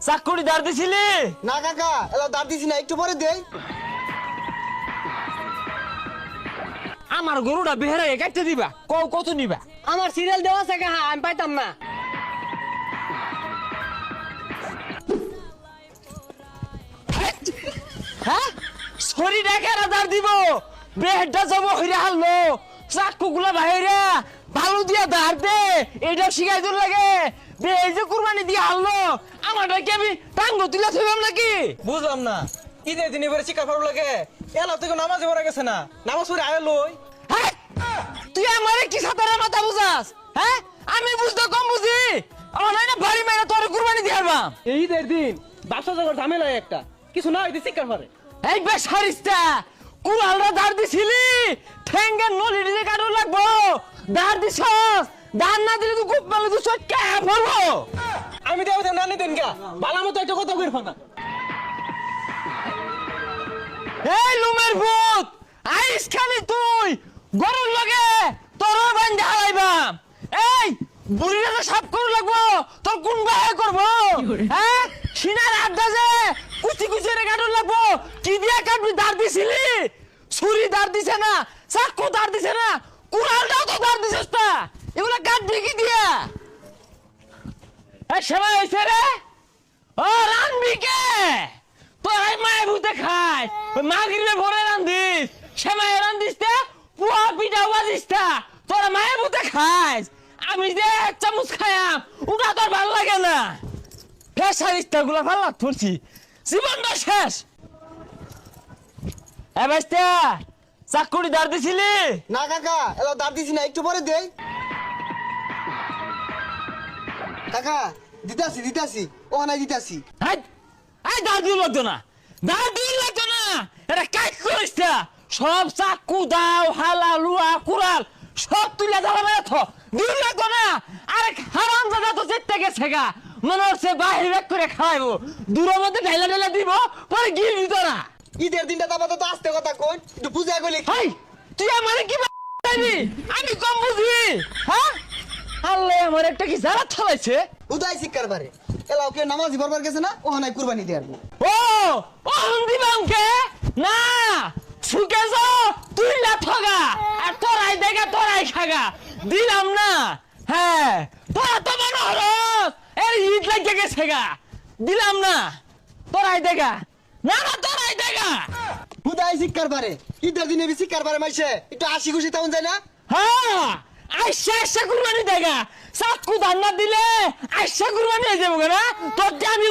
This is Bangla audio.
চাকুরি দাঁড় দিছিলি? না কাকা, এলা দাঁত দিছি না, একটু পরে দেই। আমার গরুটা বেহারে কাটতে দিবা, কত নিবা? আমার সিরিয়াল দেওয়া আছে কাহা, আমি পাইতাম না। হ্যাঁ, শরীরে কেরা দাঁড় দিব? বেহেডটা জমা হইরে হারলো, চাকু গুলা বাহিরে ভালো দিয়া দাঁড় দে, এইটা শিখাই তোর লাগে। বেহে যে কুরবানি দিয়ে হারলো, আমারটা কি আমি টাঙ্গ তুলে থইবাম নাকি? বুঝলাম না, ঈদের দিনে এবারে শিকার ভালো লাগে। এলা থেকে নামাজে পড়া গেছে না, নামাজ পড়ে আয় লই। হ্যাঁ, তুই আমারে কি সাতারা মাথা বুঝাস? হ্যাঁ, আমি বুঝতে কম বুঝি। আমার না বাড়ি মাইরা তোর কুরবানি দিয়ে হারবাম। এই ঈদের দিন ব্যবসা জগৎ ঝামেলা একটা, কিছু না হইতে শিকার পারে। এই বেসারিস্তা, কুলালরা দাঁড় দিছিলি, ঠেঙ্গের নলি দিলে কাটো লাগবো। দাঁড় দিছস, দাঁড় না দিলে তো খুব ভালো দুশো কে পড়বো। আমি দেবো নানি দেন গা, বালা মতো একটা কথা কইরফা না। এই লুমের ভূত, আইস খালি তুই গরুর লগে তোর বান্ধে হারাইবাম। এই বুড়িটা তো সাফ করু লাগবো, তোর কোন বাহে করবো? হ্যাঁ, সিনার আড্ডা যে কুচি কুচি রে কাটুন লাগবো। কি দিয়া কাটবি? দাঁড় দিছিলি? ছুরি দাঁড় দিছে না, চাকু দাঁড় দিছে না, কুড়ালটাও তো দাঁড় দিছিস না, এগুলা কাটবি কি দিয়া? এই সেবা হয়েছে রে, ও রানবি কে? তোর এই মায়ের ভূতে খায়, মাগরিবে ভরে রান্দিস, সেমাই রান্দিস তে পুয়া পিঠা বাজিস তা, তোর মায়ের ভূতে খাইস। আমি যে এক চামচ খায়াম, ওটা তোর ভালো লাগে না। ফেসারিস্তা গুলা ভালো ধরছি, জীবনটা শেষ। এ বাইস্তা, চাকুরি দাঁড় দিছিলি? না কাকা, এলা দাঁত দিছি না, একটু পরে দেই। কাকা, দিতাছি, ও নাই দিতাছি। এই দাঁড় দিয়ে লাগতো না, দাঁড় দিয়ে লাগতো না, এটা কাজ করিস না। সব চাকু দাও, হালা লুয়া কুড়াল সব তুলে জ্বালা বেড়াত দিয়ে লাগতো না। আরে হারাম জায়গা তো চেটে গেছে গা, মনে হচ্ছে বাহির ব্যাগ করে খাওয়াইবো, দূরের মধ্যে ঢাইলা ঢাইলা দিব, পরে গিয়ে দিত না। ঈদের দিনটা তারপর তো আস্তে কথা কই, একটু বুঝা গেলি। হাই, তুই আমারে কি বাড়ি? আমি কম বুঝি? হ্যাঁ, আল্লাহ আমার একটা কি জ্বালা থালাইছে। উদয় শিক্ষার পারে, এলা ওকে নামাজি পড়বার গেছে না, ও নাই কুরবানি দিয়ে আসবো। ও দিবাংকে না সুকে যাও, তুই লাফাগা আর তোরাই দেখা তোরাই খাগা, দিলাম না। হ্যাঁ, তোরা তো মনে হলো এর ঈদ লাগে গেছে গা, দিলাম না। তোরাই দেখা, না না তোরাই দেখা। উদয় শিক্ষার পারে, ঈদের দিনে শিক্ষার পারে মাইছে, একটু হাসি খুশি তেমন যায় না। হ্যাঁ, আইসা কুরবানি দেখা, চাকু ধান না দিলে আইসা কুরবানি হয়ে যাবো না। তোর আমি